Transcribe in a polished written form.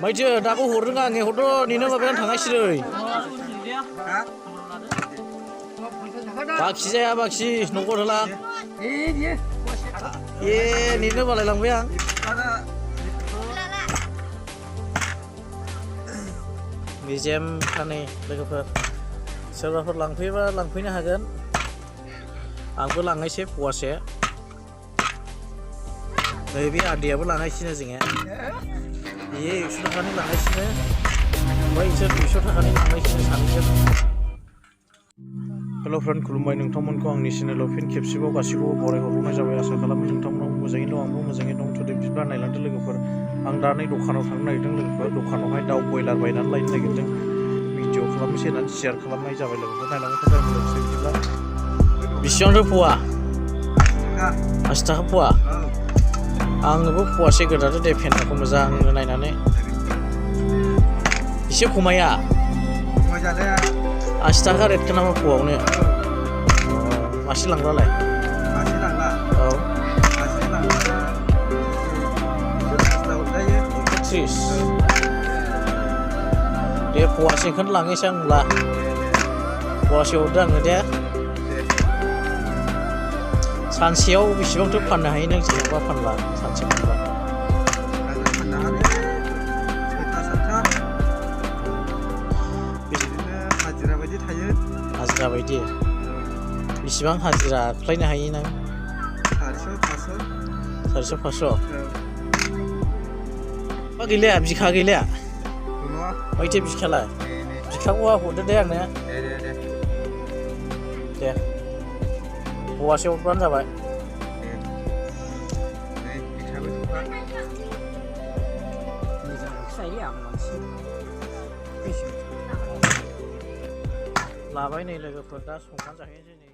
mytho दाखौ हरदों आं हरद' निनो माबायानो थांगासिनो बाखि जाया बाखि न'खर होला निनो बालायलांबाय आं मेजेम फानै लोगोफोर सोरबाफोर लांफैयोबा लांफैनो हागोन आंबो लांनायसै फवासे बे आदैयाबो लांगासिनो जोङो बेयो 100 थाखानि लांगासिनो ओमफ्राय इसोर 200 थाखानि लांगासिनो सानैजों हेल' फ्रेन्ड खुलुमबाय नोंथांमोनखौ आंनि चेनेलाव फिन खेबसेबाव गासैखौबो बरायहरनाय जाबाय आसा खालामो नोंथांमोनाव मोजाङै दं आंबो मोजाङै दं थोदोब बिदिब्ला नायलांदो लोगोफोर आं दा नै दखानाव थांनो नागिरदों लोगोफोर दखानावहाय दाउ बयलार बायनानै लायनो नागिरदों भिडिअ खालामनोसै होननानै शेयार खालामनाय जाबाय लोगोफोर नायलांबाय थादों लोगोसे बिदिब्ला बेसेबांथो फवा 80 थाखा फवा आंनोबो फवासे गोदादो दे फेन्टाखौ मोजां नायनानै एसे खमाया 80 थाखा रेटखौ नामा फवावनो मासे लांब्लालाय औ 30 दे फवासेखौनो लाङोसै आं होनब्ला फवासे हरदो आङो दे सानसेयाव बेसेबांथो फाननो हायो नों जेनेबा फानला सानसे फानबा हाजिरा बायदि बेसेबां हाजिरा खालायनो हायो नों 400 500 मा गैलाया बिखा गैलाया माइथो बिखालाय बिखाखौ हरदो दे आंनो दे फवासे हरबानो जाबाय लाबाय नै लोगोफोर दा संनानै जाहैनोसै नै